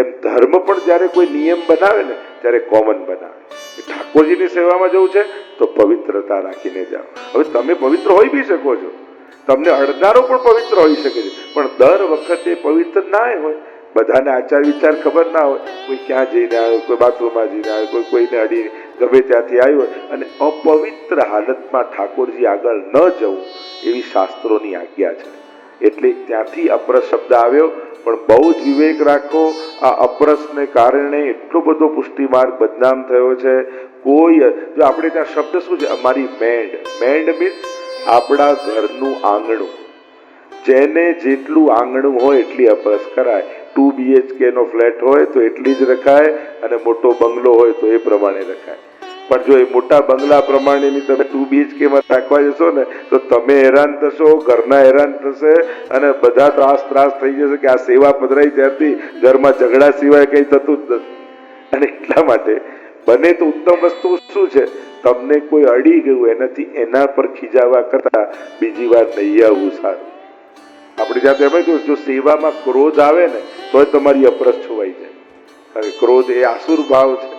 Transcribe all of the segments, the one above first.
એમ ધર્મ પણ જ્યારે કોઈ નિયમ બનાવે ને ત્યારે કોમન બનાવે. ઠાકોરજીની સેવામાં જવું છે તો પવિત્રતા રાખીને જાઓ. હવે તમે પવિત્ર હોઈ બી શકો છો, તમને અડનારો પણ પવિત્ર હોઈ શકે છે, પણ દર વખતે પવિત્ર ના હોય. બધાને આચાર વિચાર ખબર ના હોય, કોઈ ક્યાં જઈને આવ્યો, કોઈ બાથરૂમમાં જઈને આવ્યો, કોઈ કોઈને અડી ગમે ત્યાંથી આવ્યો અને અપવિત્ર હાલતમાં ઠાકોરજી આગળ ન જવું એવી શાસ્ત્રોની આજ્ઞા છે. એટલે ત્યાંથી અપરસ શબ્દ આવ્યો. પણ બહુ જ વિવેક રાખો. આ અપરસને કારણે એટલો બધો પુષ્ટિ માર્ગ બદનામ થયો છે. કોઈ જો આપણે ત્યાં શબ્દ શું છે, અમારી મેંડ. મેંડ મીન્સ આપણા ઘરનું આંગણું. જેને જેટલું આંગણું હોય એટલી અપરસ કરાય. 2 BHK નો ફ્લેટ હોય તો એટલી જ રખાય, અને મોટો બંગલો હોય તો એ પ્રમાણે રખાય. પણ જો એ મોટા બંગલા પ્રમાણેની તમે 2 BHK માં રાખવા જશો ને તો તમે હેરાન થશો, ઘરના હેરાન થશે, અને બધા ત્રાસ થઈ જશે કે આ સેવા પધરાઈ ત્યારથી ઘરમાં ઝઘડા સિવાય કઈ થતું જ નથી. અને એટલા માટે બને તો ઉત્તમ વસ્તુ શું છે, તમને કોઈ અડી ગયું એનાથી એના પર ખીજાવા કરતા બીજી વાર નહીં આવવું સારું. આપણે જ્યાં એમ જો સેવામાં ક્રોધ આવે ને તો તમારી અપરસ છુવાઈ જાય. કારણ કે ક્રોધ એ આસુર ભાવ છે,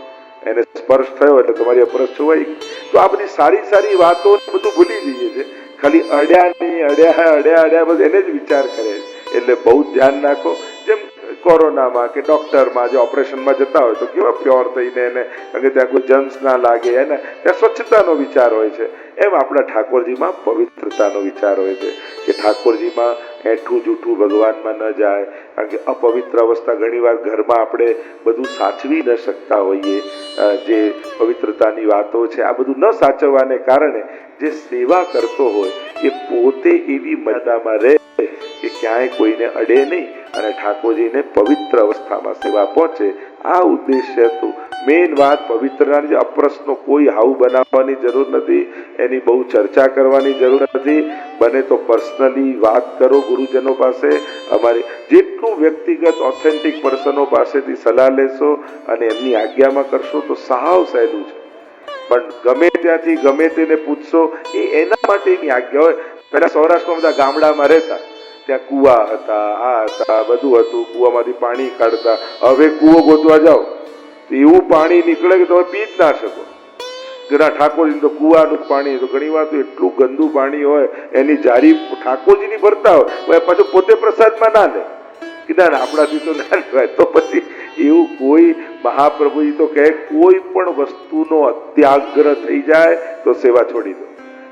એને સ્પર્શ થયો એટલે તમારી અપરસ છુવાઈ ગઈ. તો આ બધી સારી વાતો બધું ભૂલી જઈએ છે. ખાલી અડ્યા બસ એને જ વિચાર કરે. એટલે બહુ ધ્યાન રાખો. જેમ કોરોનામાં કે ડોક્ટરમાં જે ઓપરેશનમાં જતા હોય તો કેવા પ્યોર થઈને એને, કારણ કે ત્યાં કોઈ જમ્સ ના લાગે, એને ત્યાં સ્વચ્છતાનો વિચાર હોય છે. એમ આપણા ઠાકોરજીમાં પવિત્રતાનો વિચાર હોય છે કે ઠાકોરજીમાં એઠું જૂઠું ભગવાનમાં ન જાય. કારણ કે અપવિત્ર અવસ્થા ઘણીવાર ઘરમાં આપણે બધું સાચવી ન શકતા હોઈએ. જે પવિત્રતાની વાતો છે આ બધું ન સાચવવાને કારણે જે સેવા કરતો હોય એ પોતે એવી મર્યાદામાં રહે કે ક્યાંય કોઈને અડે નહીં અને ઠાકોરજીને પવિત્ર અવસ્થામાં સેવા પહોંચે. આ ઉદ્દેશ્ય હતું. મેઇન વાત પવિત્રતાની. અપરસનો કોઈ હાવ બનાવવાની જરૂર નથી, એની બહુ ચર્ચા કરવાની જરૂર નથી. બને તો પર્સનલી વાત કરો ગુરુજનો પાસે. અમારી જેટલું વ્યક્તિગત ઓથેન્ટિક પર્સનો પાસેથી સલાહ લેશો અને એમની આજ્ઞામાં કરશો તો સાવ સહેલું છે. પણ ગમે ત્યાંથી ગમે તેને પૂછશો એ એના માટેની આજ્ઞા હોય. પેલા સૌરાષ્ટ્રમાં બધા ગામડામાં રહેતા, ત્યાં કુવા હતા, આ હતા, બધું હતું, કુવામાંથી પાણી કાઢતા. હવે કુવો ગોતવા જાઓ તો એવું પાણી નીકળે કે તમે પી જ ના શકો. ઘણા ઠાકોરજી તો કુવાનું પાણી, તો ઘણી વાર તો એટલું ગંદુ પાણી હોય, એની જારી ઠાકોરજીની ભરતા હોય, પાછું પોતે પ્રસાદમાં ના લે કે ના આપણાથી તો ના લેવાય. તો પછી એવું કોઈ મહાપ્રભુજી તો કહે કોઈ પણ વસ્તુનો અત્યાગ્રહ થઈ જાય તો સેવા છોડી દો.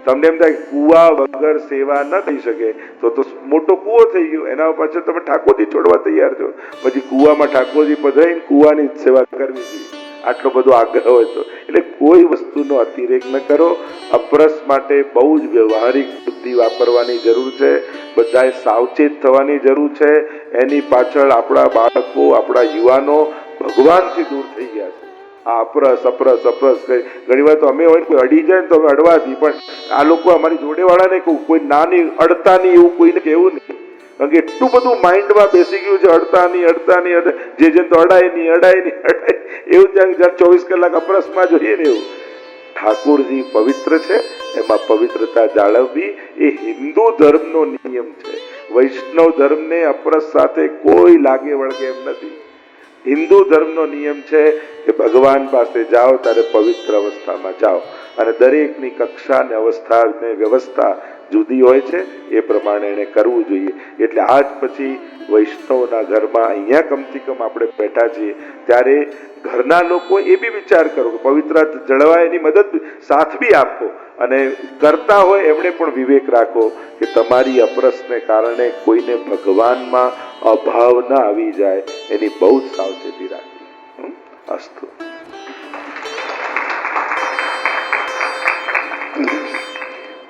તમને એમ થાય કુવા વગર સેવા ન થઈ શકે તો મોટો કુવો થઈ ગયો, એના પાછળ તમે ઠાકોરજી છોડવા તૈયાર છો. પછી કુવામાં ઠાકોરજી પધરાઈને કુવાની જ સેવા કરવી જોઈએ. આટલો બધો આગ્રહ હોય તો. એટલે કોઈ વસ્તુનો અતિરેક ન કરો. અપરસ માટે બહુ જ વ્યવહારિક બુદ્ધિ વાપરવાની જરૂર છે. બધાએ સાવચેત થવાની જરૂર છે. એની પાછળ આપણા બાળકો, આપણા યુવાનો ભગવાનથી દૂર થઈ ગયા છે. આ અપરસ ઘણી વાર તો અમે હોય કોઈ અડી જાય ને તો અમે અડવાથી, પણ આ લોકો અમારી જોડે વાળાને કહું કોઈ નાની અડતા નહીં એવું કોઈને કહેવું નહીં. કારણ કે એટલું બધું માઇન્ડમાં બેસી ગયું છે અડતા નહીં, જે તો અડાય નહીં એવું ત્યાં 24 કલાક અપરસમાં જોઈએ ને એવું. ઠાકોરજી પવિત્ર છે, એમાં પવિત્રતા જાળવવી એ હિન્દુ ધર્મનો નિયમ છે. વૈષ્ણવ ધર્મને અપરસ સાથે કોઈ લાગે વળગે એમ નથી. હિન્દુ ધર્મનો નિયમ છે કે ભગવાન પાસે જાઓ ત્યારે પવિત્ર અવસ્થામાં જાઓ, અને દરેકની કક્ષા ને અવસ્થા ને વ્યવસ્થા જુદી હોય છે, એ પ્રમાણે એને કરવું જોઈએ. એટલે આજ પછી વૈષ્ણવના ઘરમાં અહીંયા કમથી કમ આપણે બેઠા છીએ ત્યારે ઘરના લોકો એ બી વિચાર કરો કે પવિત્રતા જળવાય એની મદદ સાથ બી આપો, અને કરતા હોય એમણે પણ વિવેક રાખો કે તમારી અપરસને કારણે કોઈને ભગવાનમાં અભાવ ના આવી જાય એની બહુ જ સાવચેતી રાખવી. અસ્તુ.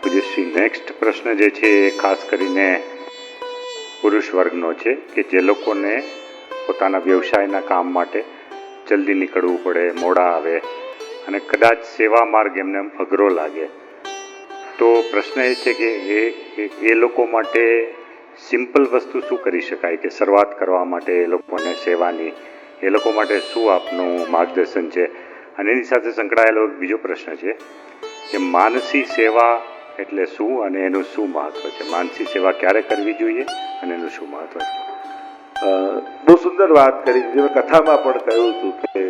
પૂજ્યશ્રી, નેક્સ્ટ પ્રશ્ન જે છે એ ખાસ કરીને પુરુષ વર્ગનો છે કે જે લોકોને પોતાના વ્યવસાયના કામ માટે જલ્દી નીકળવું પડે, મોડા આવે અને કદાચ સેવા માર્ગ એમને અઘરો લાગે, તો પ્રશ્ન એ છે કે એ લોકો માટે સિમ્પલ વસ્તુ શું કરી શકાય કે શરૂઆત કરવા માટે એ લોકોને સેવાની, એ લોકો માટે શું આપનું માર્ગદર્શન છે? અને એની સાથે સંકળાયેલો બીજો પ્રશ્ન છે કે માનસી સેવા એટલે શું અને એનું શું મહત્વ છે? માનસી સેવા ક્યારે કરવી જોઈએ અને એનું શું મહત્વ છે? બહુ સુંદર વાત કરી, જે મેં કથામાં પણ કહ્યું હતું કે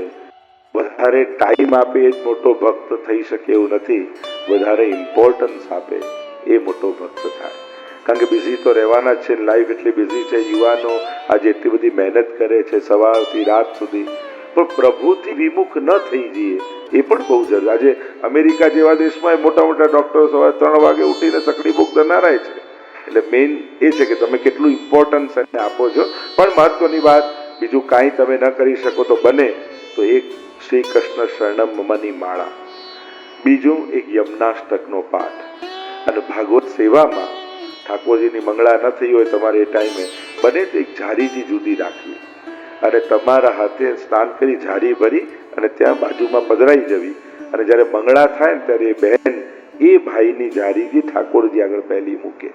વધારે ટાઈમ આપે એ જ મોટો ભક્ત થઈ શકે એવું નથી, વધારે ઇમ્પોર્ટન્સ આપે એ મોટો ભક્ત થાય. કારણ કે બિઝી તો રહેવાના જ છે, લાઈફ એટલી બિઝી છે. યુવાનો આજે એટલી બધી મહેનત કરે છે સવારથી રાત સુધી, પણ પ્રભુથી વિમુખ ન થઈ જઈએ એ પણ બહુ જરૂરી. આજે અમેરિકા જેવા દેશમાં મોટા મોટા ડોક્ટરો સવારે 3 વાગે ઉઠીને સકડી ભૂખ ધનારાય છે. એટલે મેઇન એ છે કે તમે કેટલું ઇમ્પોર્ટન્સ એને આપો છો. પણ મહત્વની વાત, બીજું કાંઈ તમે ન કરી શકો તો બને તો એક શ્રી કૃષ્ણ શરણમ મમની માળા, બીજું એક યમનાષ્ટકનો પાઠ. અને ભાગવત સેવામાં ઠાકોરજીની મંગળા ન થઈ હોય તમારે એ ટાઈમે, બને તો એક ઝારીજી જુદી રાખવી અને તમારા હાથે સ્નાન કરી ઝારી ભરી અને ત્યાં બાજુમાં પધરાઈ જવી. અને જ્યારે મંગળા થાય ને ત્યારે એ બહેન એ ભાઈની ઝારીજી ઠાકોરજી આગળ પહેલી મૂકે,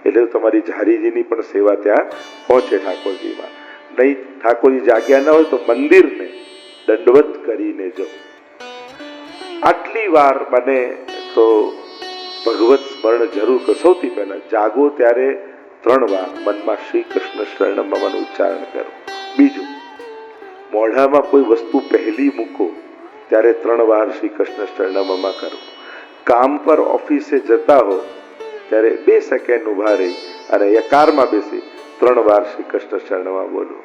એટલે તમારી ઝારીજીની પણ સેવા ત્યાં પહોંચે ઠાકોરજીમાં. નહીં ઠાકોરજી જાગ્યા ન હોય તો મંદિરને દંડવત કરીને જો આટલી વાર બને તો ભગવત સ્મરણ જરૂર કરો. સૌથી પહેલા જાગો ત્યારે 3 વાર મનમાં શ્રી કૃષ્ણ શરણમ મમનું ઉચ્ચારણ કરો. બીજું, મોઢામાં કોઈ વસ્તુ પહેલી મૂકો ત્યારે 3 વાર શ્રી કૃષ્ણ શરણમ મમ કરો. કામ પર ઓફિસે જતા હો ત્યારે 2 સેકન્ડ ઉભા રહી અને યકારમાં બેસી 3 વાર શ્રી કૃષ્ણ શરણમ બોલો.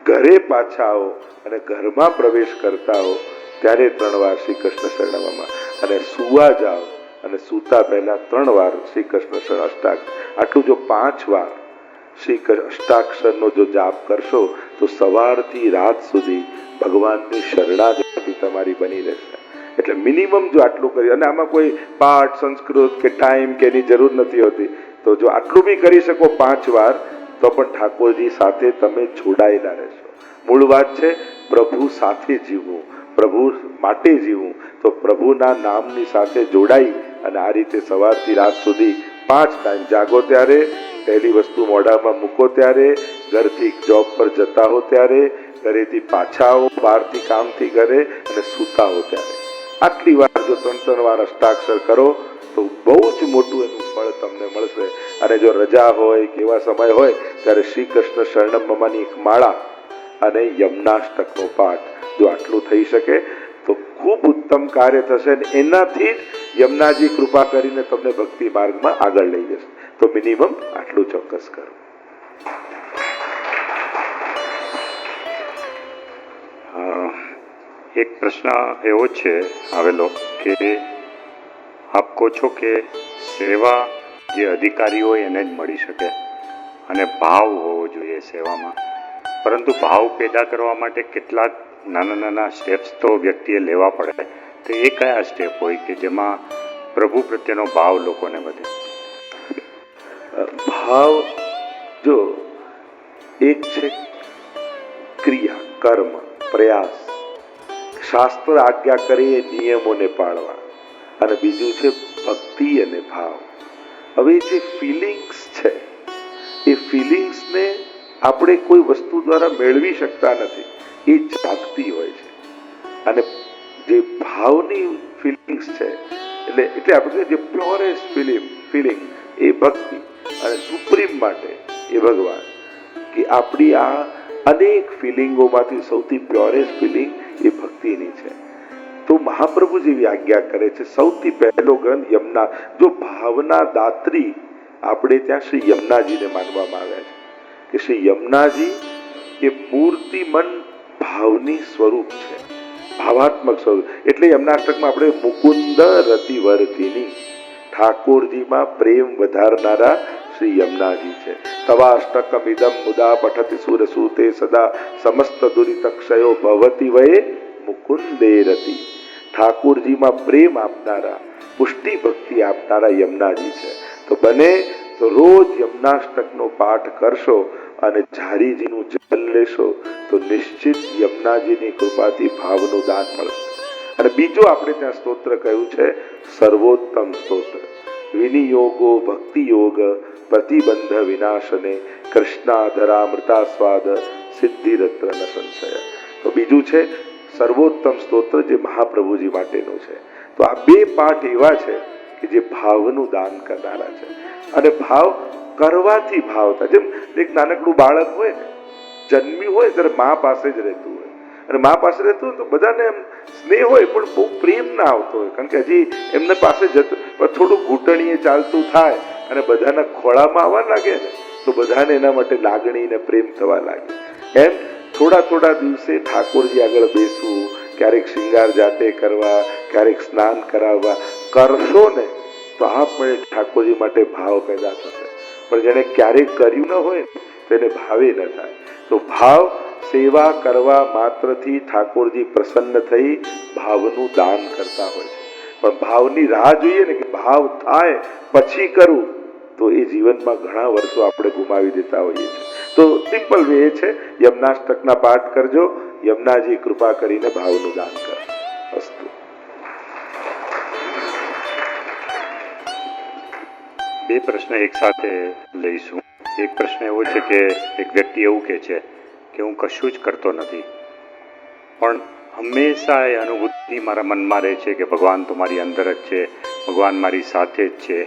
ઘરે પાછા આવો અને ઘરમાં પ્રવેશ કરતા હો ત્યારે 3 વાર શ્રી કૃષ્ણ શરણમ. અને સુવા જાઓ અને સૂતા પહેલા 3 વાર શ્રી કૃષ્ણ શરણ અષ્ટાક્ષર. આટલું જો 5 વાર શ્રી અષ્ટાક્ષરનો જો જાપ કરશો તો સવારથી રાત સુધી ભગવાનની શરણાગતિ તમારી બની રહેશે. એટલે મિનિમમ જો આટલું કરી, અને આમાં કોઈ પાઠ સંસ્કૃત કે ટાઈમ કે એની જરૂર નથી હોતી, તો જો આટલું બી કરી શકો 5 વાર તો પણ ઠાકોરજી સાથે તમે જોડાયેલા રહેશો. મૂળ વાત છે પ્રભુ સાથે જીવવું, પ્રભુ માટે જીવવું. તો પ્રભુના નામની સાથે જોડાઈ અને આ રીતે સવારથી રાત સુધી 5 ટાઈમ જાગો ત્યારે, પહેલી વસ્તુ મોઢામાં મૂકો ત્યારે, ઘરથી જોબ પર જતા હો ત્યારે, ઘરેથી પાછા આવો બહારથી કામથી ઘરે, અને સૂતા હો ત્યારે. આટલી વાર જો 3 વાર અષ્ટાક્ષર કરો તો બહુ જ મોટું એનું ફળ તમને મળશે. અને જો રજા હોય કે એવા સમય હોય ત્યારે શ્રી કૃષ્ણ શરણમ મમની એક માળા અને યમનાષ્ટકનો પાઠ, જો આટલું થઈ શકે તો ખૂબ ઉત્તમ કાર્ય થશે. અને એનાથી જ યમુનાજી કૃપા કરીને તમને ભક્તિ માર્ગમાં આગળ લઈ જશે. તો મિનિમમ આટલું ચોક્કસ કરો. એક પ્રશ્ન એવો છે આવેલો કે આપ કહો છો કે સેવા જે અધિકારી હોય એને જ મળી શકે અને ભાવ હોવો જોઈએ સેવામાં, પરંતુ ભાવ પેદા કરવા માટે કેટલાક નાના નાના સ્ટેપ્સ તો વ્યક્તિએ લેવા પડે. તો એ કયા સ્ટેપ હોય કે જેમાં પ્રભુ પ્રત્યેનો ભાવ લોકોને વધે? ભાવ જો એક છે ક્રિયા, કર્મ, પ્રયાસ, શાસ્ત્ર આજ્ઞા કરે એ નિયમોને પાળવા, અને બીજું છે ભક્તિ અને ભાવ. હવે જે ફિલિંગ્સ છે એ ફિલિંગ્સને આપણે કોઈ વસ્તુ દ્વારા મેળવી શકતા નથી, એ જાગતી હોય છે. અને જે ભાવની ફિલિંગ્સ છે એટલે આપણે જે પ્યોરેસ્ટ ફિલિંગ એ ભક્તિ, અને સુપ્રીમ માટે એ ભગવાન. કે આપણી આ અનેક ફિલિંગોમાંથી સૌથી પ્યોરેસ્ટ ફિલિંગ એ ભક્તિની છે. તો મહાપ્રભુ જેવી આજ્ઞા કરે છે, સૌથી પહેલો ગ્રંથ યમુના. જો ભાવના દાત્રી આપણે ત્યાં શ્રી યમુનાજીને માનવામાં આવ્યા છે કે શ્રી યમુનાજી એ મૂર્તિમન ભાવની સ્વરૂપ છે, ભાવાત્મક સ્વરૂપ. એટલે યમુનાષ્ટકમાં આપણે મુકુંદ રતિવર્તિની, ઠાકોરજીમાં પ્રેમ વધારનારા શ્રી યમુનાજી છે. તવાષ્ટકમ ઇદમ મુદા પઠતિ સુરસૂતે સદા સમસ્ત દુરિતક્ષયો ભવતી વયે મુકુંદે રતિ. ઠાકોરજીમાં પ્રેમ આપનારા, પુષ્ટિ ભક્તિ આપનારા યમુનાજી છે. તો બને તો રોજ યમુનાષ્ટકનો પાઠ કરશો અને ઝારીજીનું જલ લેશો તો નિશ્ચિત યમુનાજીની કૃપાથી ભાવનું દાન મળશે. અને બીજું આપણે ત્યાં સ્તોત્ર કહ્યું છે સર્વોત્તમ સ્તોત્ર, વિનિયોગો ભક્તિ યોગ પ્રતિબંધ વિનાશને કૃષ્ણાધરામૃતાસ્વાદ સિદ્ધિરત્ર ન સંશય. તો બીજું છે સર્વોત્તમ સ્તોત્ર, જે મહાપ્રભુજી માટેનું છે. તો આ 2 પાઠ એવા છે કે જે ભાવનું દાન કરનારા છે. અને ભાવ કરવાથી ભાવ થાય. જેમ એક નાનકડું બાળક હોય ને, જન્મ્યું હોય ત્યારે મા પાસે જ રહેતું હોય, અને મા પાસે રહેતું હોય તો બધાને એમ સ્નેહ હોય પણ બહુ પ્રેમ ના આવતો હોય, કારણ કે હજી એમને પાસે જતું પણ થોડું ઘૂંટણીએ ચાલતું થાય અને બધાના ખોળામાં આવવા લાગે ને તો બધાને એના માટે લાગણી ને પ્રેમ થવા લાગે. એમ થોડા થોડા દિવસે ઠાકોરજી આગળ બેસવું, ક્યારેક શૃંગાર જાતે કરવા, ક્યારેક સ્નાન કરાવવા કરશો ને તો આપણે ઠાકોરજી માટે ભાવ પેદા થશે. પણ જેને ક્યારેક કર્યું ન હોય તેને ભાવે ન થાય. તો ભાવ સેવા કરવા માત્રથી ઠાકોરજી પ્રસન્ન થઈ ભાવનું દાન કરતા હોય છે. પણ ભાવની રાહ જોઈએ ને કે ભાવ થાય પછી કરું, તો એ જીવનમાં ઘણા વર્ષો આપણે ગુમાવી દેતા હોઈએ છીએ. તો સિમ્પલ વે એ છે, યમનાષ્ટકના પાઠ કરજો, યમનાજી કૃપા કરીને ભાવનું દાન કરજો. અસ્તુ. બે પ્રશ્ન એક સાથે લઈશું. એક પ્રશ્ન એવો છે કે એક વ્યક્તિ એવું કહે છે કે હું કશું જ કરતો નથી, પણ હંમેશા એ અનુભૂતિ મારા મનમાં રહે છે કે ભગવાન તો મારી અંદર જ છે, ભગવાન મારી સાથે જ છે.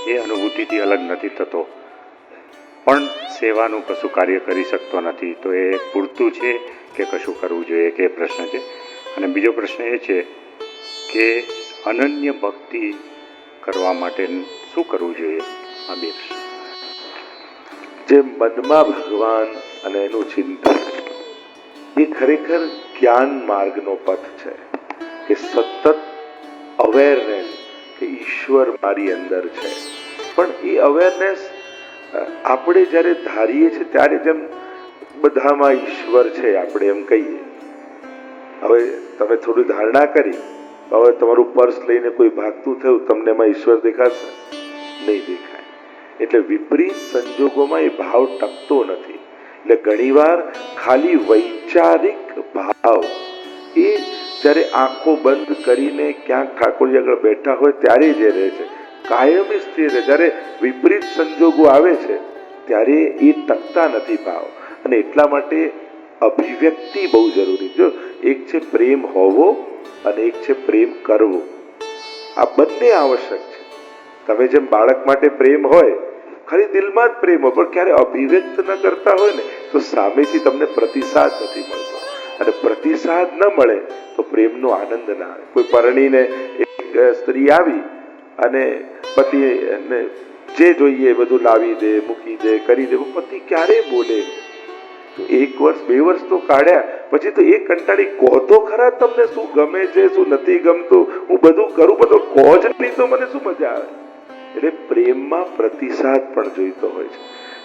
એ અનુભૂતિથી અલગ નથી થતો, પણ સેવાનું કશું કાર્ય કરી શકતો નથી. તો એ પૂરતું છે કે કશું કરવું જોઈએ, કે પ્રશ્ન છે. અને બીજો પ્રશ્ન એ છે કે અનન્ય ભક્તિ કરવા માટે શું કરવું જોઈએ? આ બે પ્રશ્ન. જે મનમાં ભગવાન અને એનું ચિંતન એ ખરેખર જ્ઞાન માર્ગનો પથ છે, કે સતત અવેરનેસ કે ઈશ્વર મારી અંદર છે. પણ એ અવેરનેસ આપણે જ્યારે ધારીએ છીએ ત્યારે જેમ બધામાં ઈશ્વર છે આપણે એમ કહીએ. હવે તમે થોડી ધારણા કરી, હવે તમારું પર્સ લઈને કોઈ ભાગતું થયું, તમને એમાં ઈશ્વર દેખાશે? નહીં દેખાય. એટલે વિપરીત સંજોગોમાં એ ભાવ ટકતો નથી. એટલે ઘણીવાર ખાલી વૈચારિક ભાવ એ જ્યારે આંખો બંધ કરીને ક્યાંક ઠાકોરજી આગળ બેઠા હોય ત્યારે જે રહે છે, કાયમી સ્થિર રહે. જ્યારે વિપરીત સંજોગો આવે છે ત્યારે એ ટકતા નથી ભાવ. અને એટલા માટે અભિવ્યક્તિ બહુ જરૂરી. જો એક છે પ્રેમ હોવો અને એક છે પ્રેમ કરવો, આ બંને આવશ્યક છે. તમે જેમ બાળક માટે પ્રેમ હોય, ખાલી દિલમાં જ પ્રેમ હોય, પણ ક્યારે અભિવ્યક્ત ન કરતા હોય ને તો સામેથી તમને પ્રતિસાદ નથી મળતો, અને પ્રતિસાદ ન મળે તો પ્રેમનો આનંદ ના આવે. કોઈ પરણીને એક સ્ત્રી આવી અને પતિને જે જોઈએ બધું લાવી દે, મૂકી દે, કરી દે, પતિ ક્યારે બોલે? તો 1 વર્ષ 2 વર્ષ તો કાઢ્યા, પછી તો એ કંટાળી, કહો તો ખરા તમને શું ગમે છે, શું નથી ગમતું, હું બધું કરું, બધું કહો જ નહીં તો મને શું મજા આવે? એટલે પ્રેમમાં પ્રતિસાદ પણ જોઈતો હોય છે.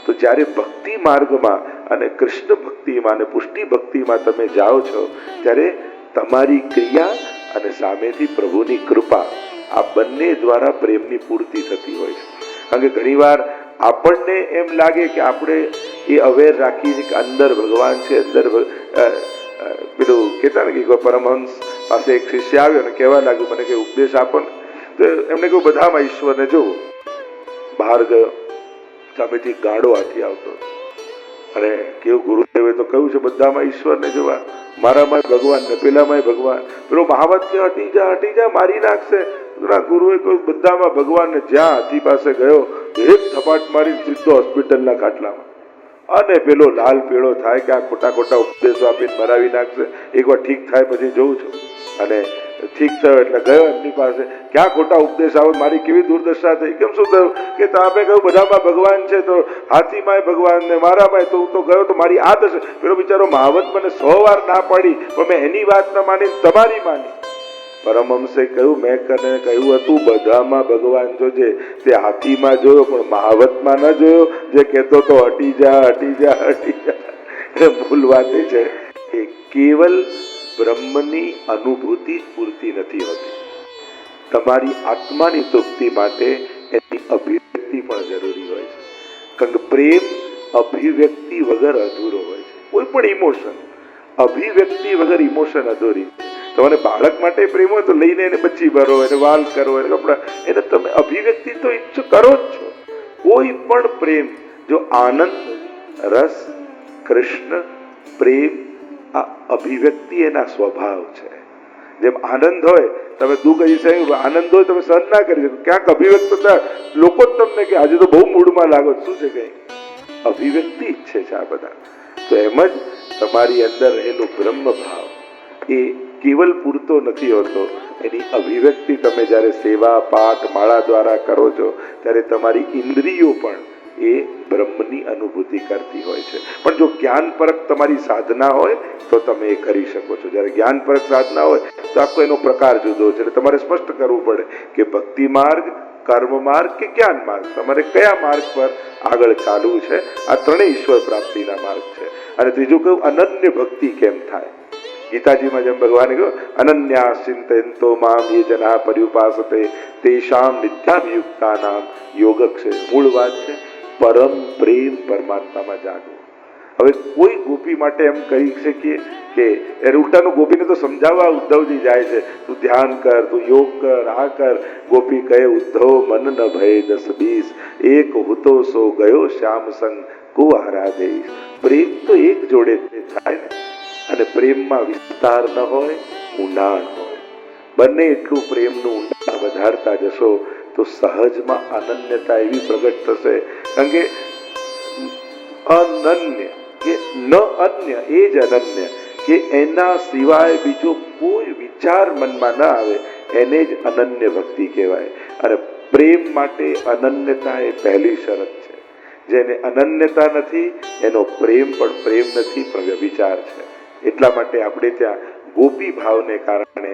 તો જ્યારે ભક્તિ માર્ગમાં અને કૃષ્ણ ભક્તિમાં અને પુષ્ટિ ભક્તિમાં તમે જાઓ છો ત્યારે તમારી ક્રિયા અને સામેથી પ્રભુની કૃપા, આ બંને દ્વારા પ્રેમની પૂર્તિ થતી હોય છે. કારણ કે ઘણીવાર આપણને એમ લાગે કે આપણે એ અવેર રાખીએ કે અંદર ભગવાન છે, અંદર પેલું કહેતા ને કે પરમહંસ પાસે એક શિષ્ય આવ્યો અને કહેવા લાગ્યું, મને કે ઉપદેશ આપો ને. તો એમને કહ્યું બધામાં ઈશ્વરને જોવો. બહાર ગયો, સામેથી ગાડો હાથી આવતો, અને કેવું ગુરુદેવે તો કહ્યું છે બધામાં ઈશ્વરને જોવા, મારામાં ભગવાન ને પેલામાં ભગવાન. પેલો મહાવત કે હટી જા મારી નાખશે. ગુરુએ કહ્યું બધામાં ભગવાન ને. જ્યાં હાથી પાસે ગયો, એક થપાટ મારી સીધો હોસ્પિટલના ખાટલામાં. અને પેલો લાલ પીળો થાય કે આ ખોટા ખોટા ઉપદેશો આપીને ભરાવી નાખશે, એકવાર ઠીક થાય પછી જોઉં છું. અને ઠીક થયો એટલે ગયો એમની પાસે, ક્યાં ખોટા ઉપદેશ આવે, મારી કેવી દુર્દશા થઈ. કેમ શું થયું? કે તમે કહ્યું બધામાં ભગવાન છે, તો હાથીમાંય ભગવાન ને મારામાંય, તો હું તો ગયો તો મારી આ થશે. પેલો બિચારો મહાવત મને 100 વાર ના પાડી, પણ મેં એની વાત ન માની, તમારી માની. પરમહંસે કહ્યું, મેં કહ્યું હતું બધામાં ભગવાન જોજે, તે હાથીમાં જોયો પણ મહાવતમાં ન જોયો, જે કહેતો તો હટી જા. મૂળ વાત એ છે કે કેવલ બ્રહ્મની અનુભૂતિ પૂરતી નથી હોતી. તમારી આત્માની તૃપ્તિ માટે એની અભિવ્યક્તિ પણ જરૂરી હોય છે. કારણ કે પ્રેમ અભિવ્યક્તિ વગર અધૂરો હોય છે. કોઈ પણ ઇમોશન, અભિવ્યક્તિ વગર ઇમોશન અધૂરી. તમારે બાળક માટે પ્રેમ હોય તો લઈને એને બચ્ચી ભરો, એને વાલ કરો, એને કપડા, એને તમે અભિવ્યક્તિ તો ઈચ્છો કરો જ છો. કોઈ પણ પ્રેમ જો આનંદ, રસ, કૃષ્ણ પ્રેમ, આ અભિવ્યક્તિ એના સ્વભાવ છે. જેમ આનંદ હોય, તમે દુઃખ આનંદ હોય તમે સહન ના કરી શકો, ક્યાંક અભિવ્યક્ત થાય, લોકો જ તમને કે આજે તો બહુ મૂડમાં લાગો, શું છે કઈ અભિવ્યક્તિ ઈચ્છે છે આ બધા. તો એમ જ તમારી અંદર રહેલો બ્રહ્મ ભાવ એ કેવલ પૂરતો નથી હોતો, એની અભિવ્યક્તિ તમે જ્યારે સેવા પાઠ માળા દ્વારા કરો છો ત્યારે તમારી ઇન્દ્રિયો પણ એ બ્રહ્મની અનુભૂતિ કરતી હોય છે. પણ જો જ્ઞાનપરક તમારી સાધના હોય તો તમે એ કરી શકો છો. જ્યારે જ્ઞાનપરક સાધના હોય તો આખો એનો પ્રકાર જુદો છે. એટલે તમારે સ્પષ્ટ કરવું પડે કે ભક્તિ માર્ગ, કર્મ માર્ગ કે જ્ઞાન માર્ગ, તમારે કયા માર્ગ પર આગળ ચાલવું છે. આ ત્રણેય ઈશ્વર પ્રાપ્તિના માર્ગ છે. અને ત્રીજું કહ્યું અનન્ય ભક્તિ કેમ થાય. ગીતાજીમાં જેમ ભગવાને કહ્યું અનન્યા ચિંતયંતો મામ યે જના પર્યુપાસતે તેષામ નિત્યાભિયુક્તાનામ યોગક્ષેમ. મૂળ વાત છે પરમ પ્રેમ પરમાત્મામાં જાગવું. હવે કોઈ ગોપી માટે એમ કહી શકીએ કે એ ઉલટાનું ગોપીને તો સમજાવવા ઉદ્ધવજી જાય છે, તું ધ્યાન કર, તું યોગ કર, આ કર. ગોપી કહે ઉદ્ધવ મન ન ભય 10-20, એક હુતો સો ગયો શ્યામ સંગ કો આરાધેશ. પ્રેમ તો એક જોડે થાય ને, અને પ્રેમમાં વિસ્તાર ન હોય, ઊંડાણ હોય. બંને એટલું પ્રેમનું ઊંડાણ વધારતા જશો તો સહજમાં અનન્યતા એવી પ્રગટ થશે. કારણ કે અનન્ય કે ન અન્ય એ જ અનન્ય, કે એના સિવાય બીજો કોઈ વિચાર મનમાં ન આવે એને જ અનન્ય ભક્તિ કહેવાય. અને પ્રેમ માટે અનન્યતા એ પહેલી શરત છે. જેને અનન્યતા નથી એનો પ્રેમ પણ પ્રેમ નથી, પણ વ્યભિચાર છે. એટલા માટે આપણે ત્યાં ગોપી ભાવને કારણે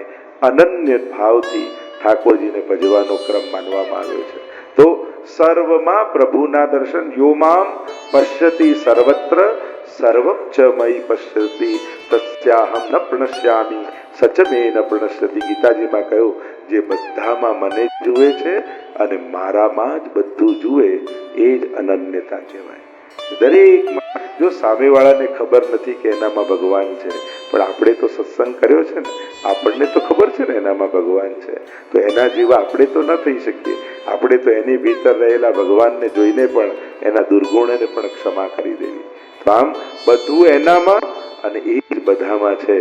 અનન્ય ભાવથી ઠાકોરજીને ભજવાનો ક્રમ માનવામાં આવ્યો છે. તો સર્વમાં પ્રભુના દર્શન. યોમામ પશ્યતિ સર્વત્ર સર્વમ ચ મયી પશ્યતિ તસ્યાહમ ન પ્રણશ્યામિ સચ મે ન પ્રણશ્યતિ. ગીતાજીમાં કહ્યું જે બધામાં મને જુએ છે અને મારામાં જ બધું જુએ એ જ અનન્યતા કહેવાય. દરેક જો સામેવાળાને ખબર નથી કે એનામાં ભગવાન છે, પણ આપણે તો સત્સંગ કર્યો છે ને, આપણને તો ખબર છે ને એનામાં ભગવાન છે, તો એના જેવા આપણે તો ન થઈ શકીએ. આપણે તો એની ભીતર રહેલા ભગવાનને જોઈને પણ એના દુર્ગુણોને પણ ક્ષમા કરી દેવી. તો આમ બધું એનામાં અને એ જ બધામાં છે.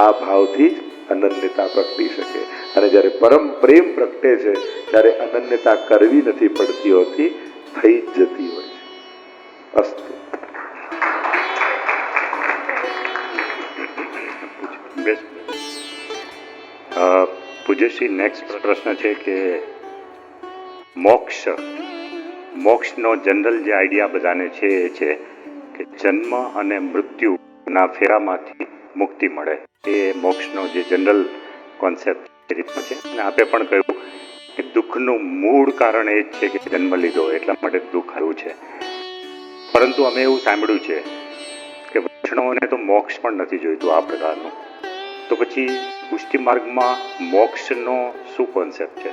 આ ભાવથી જ અનન્યતા પ્રગટી શકે. અને જ્યારે પરમ પ્રેમ પ્રગટે છે ત્યારે અનન્યતા કરવી નથી પડતી હોતી, થઈ જ જતી હોય છે. અસ્તુ. પૂજ્યશ્રી, નેક્સ્ટ પ્રશ્ન છે કે મોક્ષનો જનરલ જે આઈડિયા બધાને છે એ છે કે જન્મ અને મૃત્યુના ફેરામાંથી મુક્તિ મળે. એ મોક્ષનો જે જનરલ કોન્સેપ્ટ રીતનો છે. અને આપે પણ કહ્યું કે દુઃખનું મૂળ કારણ એ જ છે કે જન્મ લીધો એટલા માટે દુઃખ આવ્યું છે. પરંતુ અમે એવું સાંભળ્યું છે કે વૈષ્ણવોને તો મોક્ષ પણ નથી જોઈતું આ પ્રકારનું. તો પછી પુષ્ટિ માર્ગમાં મોક્ષનો શું કોન્સેપ્ટ છે?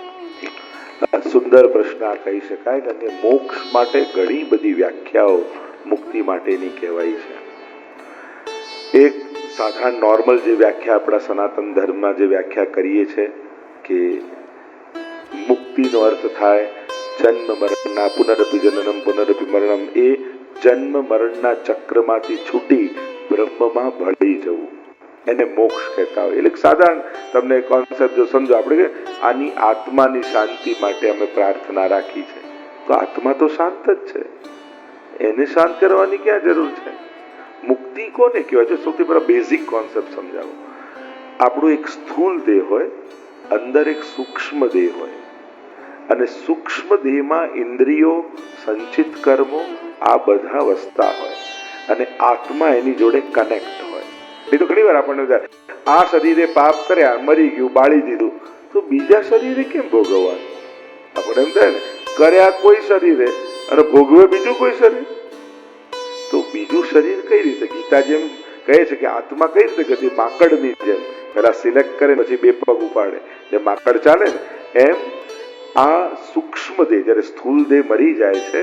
સુંદર પ્રશ્ન આ કહી શકાય. કારણ કે મોક્ષ માટે ઘણી બધી વ્યાખ્યાઓ મુક્તિ માટેની કહેવાય છે. એક સાધારણ નોર્મલ જે વ્યાખ્યા આપણા સનાતન ધર્મમાં જે વ્યાખ્યા કરીએ છે કે મુક્તિનો અર્થ થાય જન્મ મરણના પુનરપી જનનમ પુનરપી મરણમ. એ જન્મ મરણના ચક્રમાંથી છૂટી બ્રહ્મમાં ભળી જવું, એને મોક્ષ કહેતા હોય. એટલે સાધારણ તમને કોન્સેપ્ટ જો સમજો, આપણે કે આની આત્માની શાંતિ માટે અમે પ્રાર્થના રાખી છે, તો આત્મા તો શાંત જ છે, એને શાંત કરવાની ક્યાં જરૂર છે? મુક્તિ કોને કહેવાય છે? સૌથી પહેલા બેઝિક કોન્સેપ્ટ સમજાવો. આપણું એક સ્થૂળ દેહ હોય, અંદર એક સૂક્ષ્મ દેહ હોય, અને સૂક્ષ્મ દેહમાં ઇન્દ્રિયો, સંચિત કર્મો આ બધા વસતા હોય, અને આત્મા એની જોડે કનેક્ટ હોય. એ તો ઘણી વાર આપણને આ શરીરે પાપ કર્યા, મરી ગયું, બાળી દીધું, તો બીજા શરીરે કેમ ભોગવવાનું? આપણે એમ થાય ને, કર્યા કોઈ શરીરે અને ભોગવે બીજું કોઈ શરીર, તો બીજું શરીર કઈ રીતે? ગીતા જેમ કહે છે કે આત્મા કઈ રીતે ગતિ? માકડની જેમ પેલા સિલેક્ટ કરે પછી બે પગ ઉપાડે, જેમ માકડ ચાલે ને એમ આ સૂક્ષ્મ દેહ, જ્યારે સ્થૂળ દેહ મરી જાય છે